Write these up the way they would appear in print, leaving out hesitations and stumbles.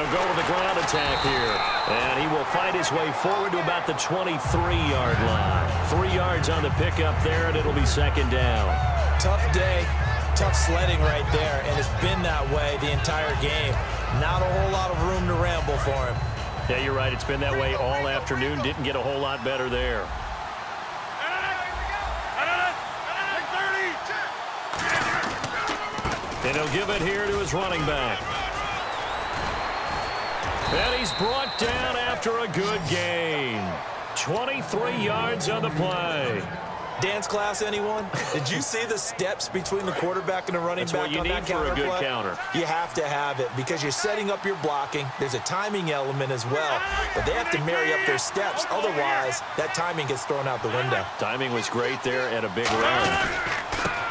they'll go to the ground attack here. And he will fight his way forward to about the 23-yard line. 3 yards on the pickup there, and it'll be second down. Tough day, tough sledding right there, and it's been that way the entire game. Not a whole lot of room to ramble for him. Yeah, you're right. It's been that way all afternoon. Didn't get a whole lot better there. And he'll give it here to his running back. And he's brought down after a good gain. 23 yards on the play. Dance class, anyone? Did you see the steps between the quarterback and the running back on that counter play? That's what you need for a good counter. You have to have it because you're setting up your blocking. There's a timing element as well, but they have to marry up their steps. Otherwise, that timing gets thrown out the window. Timing was great there and a big run.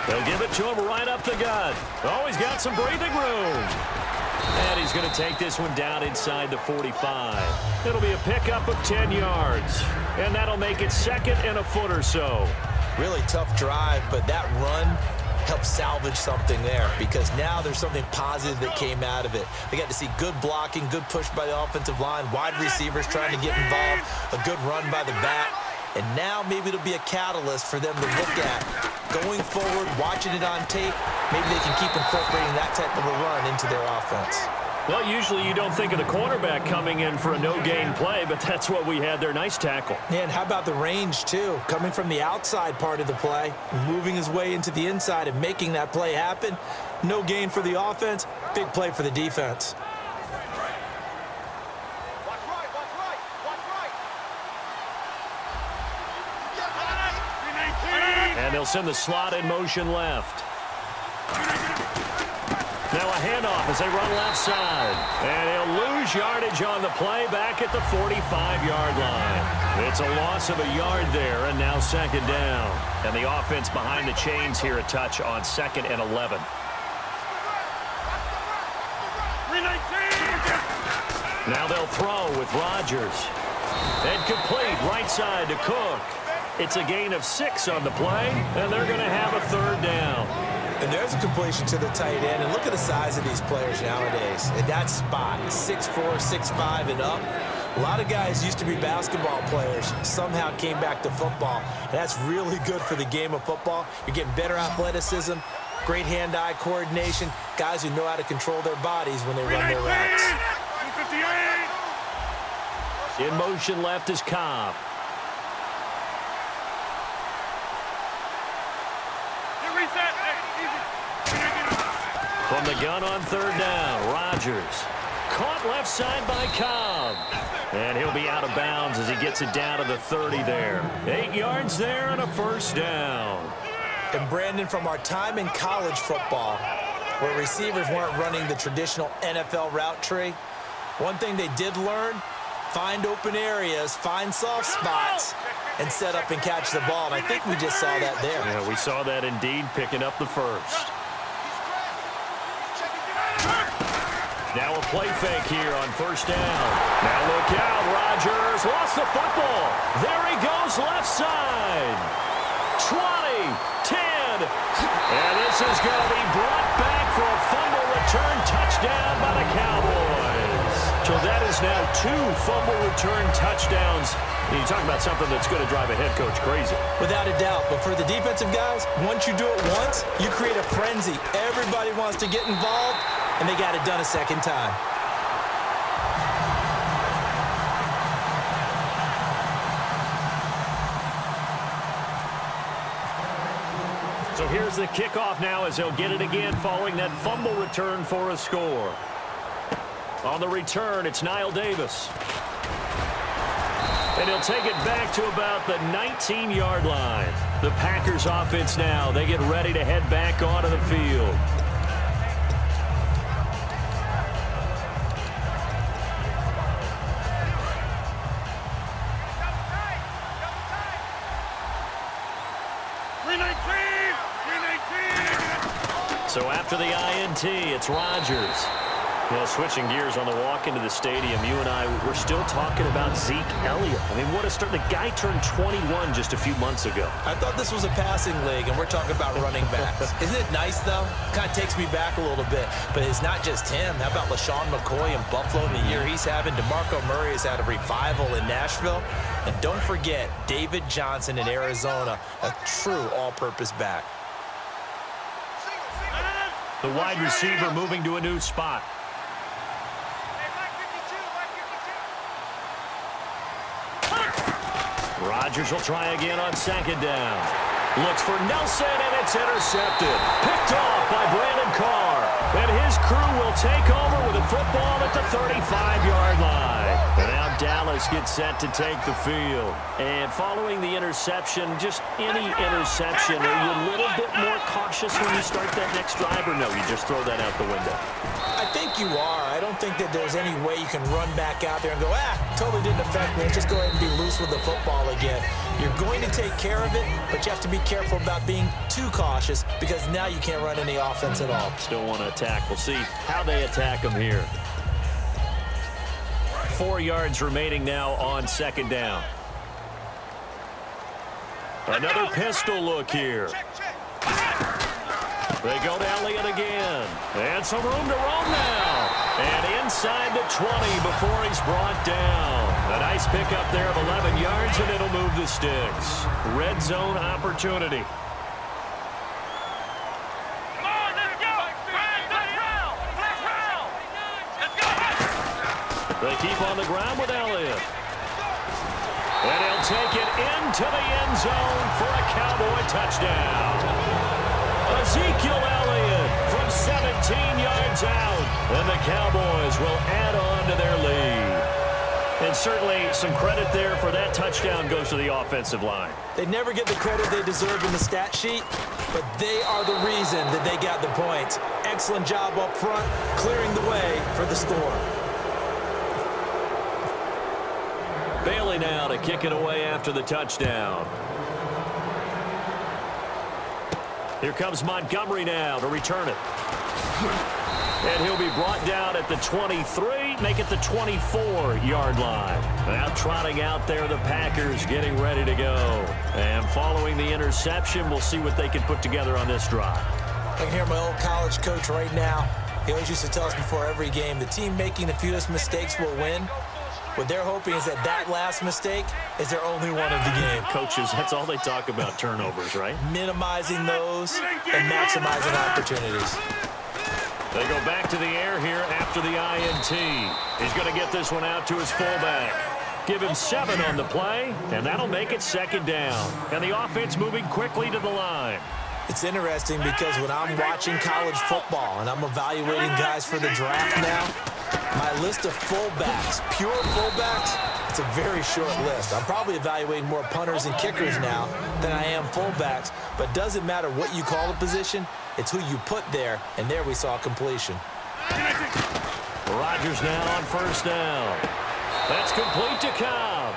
They'll give it to him right up the gut. Oh, he's got some breathing room. And he's going to take this one down inside the 45. It'll be a pickup of 10 yards. And that'll make it second and a foot or so. Really tough drive, but that run helped salvage something there because now there's something positive that came out of it. They got to see good blocking, good push by the offensive line, wide receivers trying to get involved, a good run by the back. And now maybe it'll be a catalyst for them to look at going forward, watching it on tape. Maybe they can keep incorporating that type of a run into their offense. Well, usually you don't think of the cornerback coming in for a no-gain play, but that's what we had there. Nice tackle. Yeah, and how about the range, too? Coming from the outside part of the play, moving his way into the inside and making that play happen. No gain for the offense, big play for the defense. And they'll send the slot in motion left. Now a handoff as they run left side. And he'll lose yardage on the play back at the 45-yard line. It's a loss of a yard there, and now second down. And the offense behind the chains here a touch on 2nd and 11. Now they'll throw with Rodgers. And complete right side to Cook. It's a gain of 6 on the play, and they're going to have a third down. And there's a completion to the tight end. And look at the size of these players nowadays. At that spot, 6'4", 6'5", and up. A lot of guys used to be basketball players, somehow came back to football. And that's really good for the game of football. You're getting better athleticism, great hand-eye coordination, guys who know how to control their bodies when they run their routes. In motion left is Cobb. From the gun on third down, Rodgers. Caught left side by Cobb. And he'll be out of bounds as he gets it down to the 30 there. 8 yards there and a first down. And Brandon, from our time in college football, where receivers weren't running the traditional NFL route tree, one thing they did learn, find open areas, find soft spots, and set up and catch the ball. And I think we just saw that there. Yeah, we saw that indeed, picking up the first. Now a play fake here on first down. Now look out, Rodgers lost the football. There he goes left side. 20, 10. And this is going to be brought back for a fumble return touchdown by the Cowboys. So that is now 2 fumble return touchdowns. You talk about something that's going to drive a head coach crazy. Without a doubt. But for the defensive guys, once you do it once, you create a frenzy. Everybody wants to get involved, and they got it done a second time. So here's the kickoff now as they'll get it again following that fumble return for a score. On the return, it's Niall Davis. And he'll take it back to about the 19-yard line. The Packers offense now, they get ready to head back onto the field. So after the INT, it's Rodgers. Well, switching gears on the walk into the stadium, you and I, we're still talking about Zeke Elliott. I mean, what a start. The guy turned 21 just a few months ago. I thought this was a passing league, and we're talking about running backs. Isn't it nice, though? Kind of takes me back a little bit. But it's not just him. How about LaShawn McCoy in Buffalo in the year he's having? DeMarco Murray has had a revival in Nashville. And don't forget, David Johnson in Arizona, a true all-purpose back. The wide receiver moving to a new spot. Rodgers will try again on second down. Looks for Nelson, and it's intercepted. Picked off by Brandon Carr. And his crew will take over with a football at the 35-yard line. And now Dallas gets set to take the field. And following the interception, just any interception, are you a little bit more cautious when you start that next drive, or no, you just throw that out the window? I think you are. I don't think that there's any way you can run back out there and go, totally didn't affect me. Just go ahead and be loose with the football again. You're going to take care of it, but you have to be careful about being too cautious because now you can't run any offense at all. Still want to attack. We'll see how they attack them here. 4 yards remaining now on second down. Another pistol look here. They go to Elliott again. And some room to roam now. And inside the 20 before he's brought down. A nice pickup there of 11 yards, and it'll move the sticks. Red zone opportunity. They keep on the ground with Elliott. And he'll take it into the end zone for a Cowboy touchdown. Ezekiel Elliott from 17 yards out. And the Cowboys will add on to their lead. And certainly some credit there for that touchdown goes to the offensive line. They never get the credit they deserve in the stat sheet, but they are the reason that they got the points. Excellent job up front, clearing the way for the score. Bailey now to kick it away after the touchdown. Here comes Montgomery now to return it. And he'll be brought down at the 23, make it the 24-yard line. Now trotting out there, the Packers getting ready to go. And following the interception, we'll see what they can put together on this drive. I can hear my old college coach right now. He always used to tell us before every game, the team making the fewest mistakes will win. What they're hoping is that last mistake is their only one of the game. Coaches, that's all they talk about, turnovers, right? Minimizing those and maximizing opportunities. They go back to the air here after the INT. He's going to get this one out to his fullback. Give him 7 on the play, and that'll make it second down. And the offense moving quickly to the line. It's interesting because when I'm watching college football and I'm evaluating guys for the draft now, my list of fullbacks, pure fullbacks, it's a very short list. I'm probably evaluating more punters and kickers now than I am fullbacks, but it doesn't matter what you call a position, it's who you put there, and there we saw completion. Rodgers now on first down. That's complete to Cobb.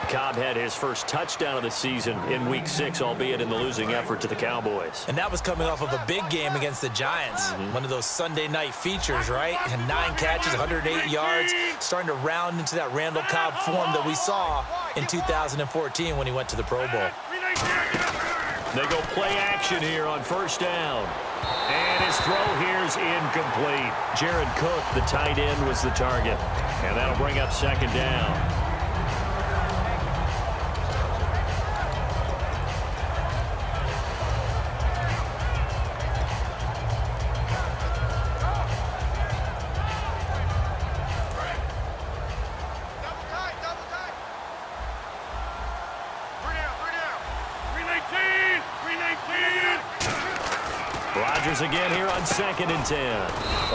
Cobb had his first touchdown of the season in Week 6, albeit in the losing effort to the Cowboys. And that was coming off of a big game against the Giants. One of those Sunday night features, right? And 9 catches, 108 yards, starting to round into that Randall Cobb form that we saw in 2014 when he went to the Pro Bowl. They go play action here on first down. And his throw here's incomplete. Jared Cook, the tight end, was the target. And that'll bring up second down. Rodgers again here on 2nd and 10.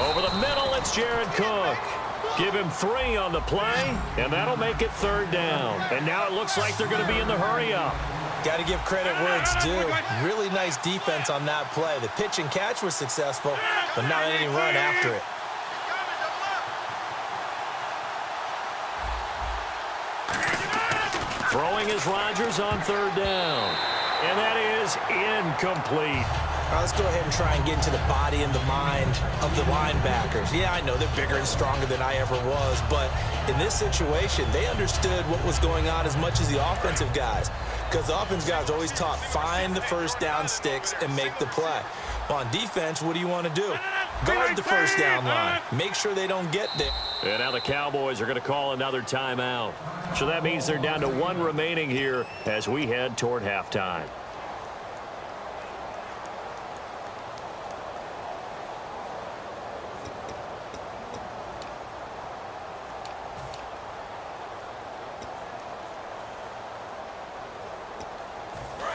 Over the middle, it's Jared Cook. Give him 3 on the play, and that'll make it third down. And now it looks like they're going to be in the hurry-up. Got to give credit where it's due. Really nice defense on that play. The pitch and catch was successful, but not any run after it. Throwing is Rodgers on third down. And that is incomplete. Let's go ahead and try and get into the body and the mind of the linebackers. Yeah, I know they're bigger and stronger than I ever was, but in this situation, they understood what was going on as much as the offensive guys, because the offensive guys are always taught, find the first down sticks and make the play. Well, on defense, what do you want to do? Guard the first down line. Make sure they don't get there. And now the Cowboys are going to call another timeout. So that means they're down to one remaining here as we head toward halftime.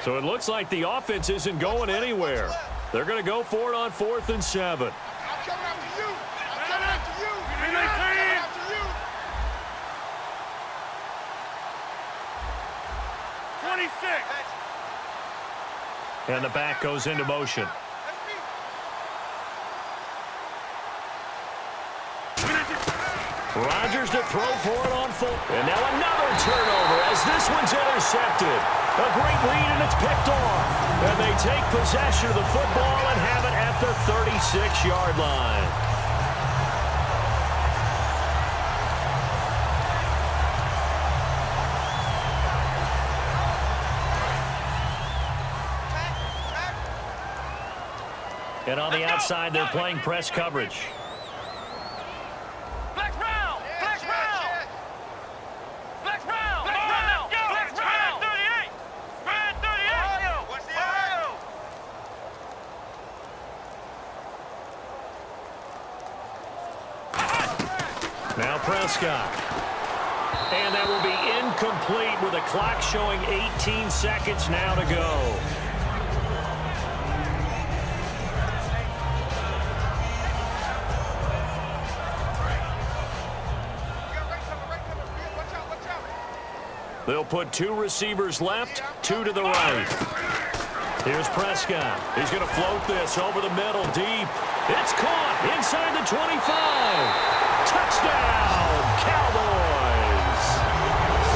So it looks like the offense isn't going anywhere. They're going to go for it on 4th and 7. I'm coming after you. I'm coming after you. I'm coming after you. 26. And the back goes into motion. Rodgers to throw for it on full. And now another turnover as this one's intercepted. A great lead, and it's picked off. And they take possession of the football and have it at the 36-yard line. And on the outside, they're playing press coverage. Now Prescott. And that will be incomplete with a clock showing 18 seconds now to go. They'll put 2 receivers left, 2 to the right. Here's Prescott. He's going to float this over the middle, deep. It's caught inside the 25. Touchdown, Cowboys.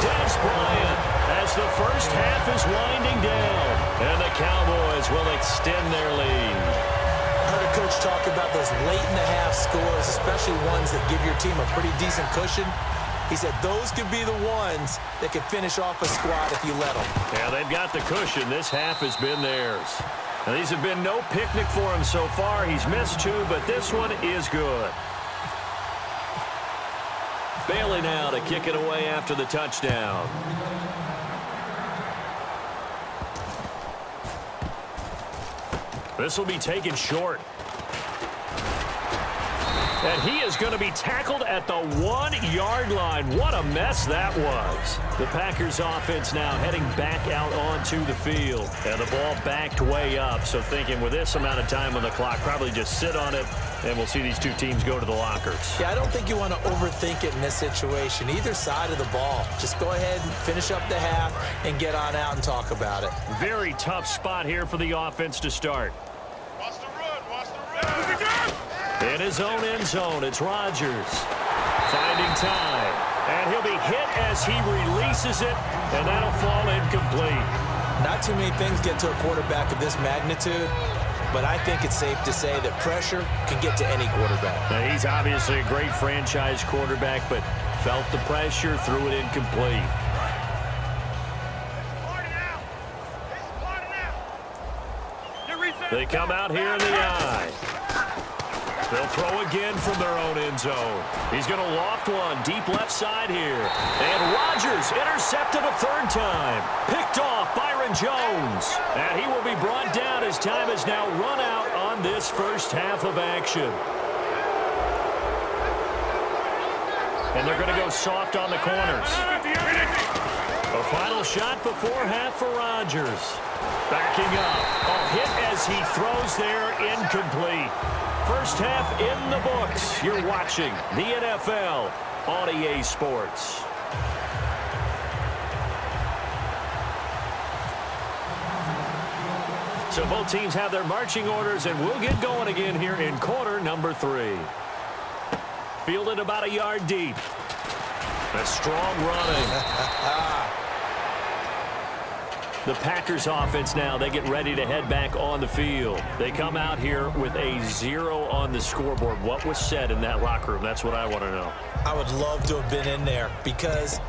Des Bryant as the first half is winding down. And the Cowboys will extend their lead. I heard a coach talk about those late-in-the-half scores, especially ones that give your team a pretty decent cushion. He said those could be the ones that could finish off a squad if you let them. Yeah, they've got the cushion. This half has been theirs. Now, these have been no picnic for him so far. He's missed 2, but this one is good. Bailey now to kick it away after the touchdown. This will be taken short. And he is going to be tackled at the 1-yard line. What a mess that was. The Packers offense now heading back out onto the field. And the ball backed way up. So thinking with this amount of time on the clock, probably just sit on it, and we'll see these two teams go to the lockers. Yeah, I don't think you want to overthink it in this situation. Either side of the ball. Just go ahead and finish up the half and get on out and talk about it. Very tough spot here for the offense to start. Watch the run. Watch the run. In his own end zone, it's Rodgers finding time. And he'll be hit as he releases it, and that'll fall incomplete. Not too many things get to a quarterback of this magnitude, but I think it's safe to say that pressure can get to any quarterback. Now, he's obviously a great franchise quarterback, but felt the pressure, threw it incomplete. They come out here in the eye. They'll throw again from their own end zone. He's going to loft one deep left side here. And Rodgers intercepted a 3rd time. Picked off Byron Jones. And he will be brought down as time has now run out on this first half of action. And they're going to go soft on the corners. A final shot before half for Rodgers. Backing up. A hit as he throws there, incomplete. First half in the books. You're watching the NFL on EA Sports. So both teams have their marching orders, and we'll get going again here in quarter number 3. Fielded about a yard deep. A strong running. The Packers offense now, they get ready to head back on the field. They come out here with a 0 on the scoreboard. What was said in that locker room? That's what I want to know. I would love to have been in there because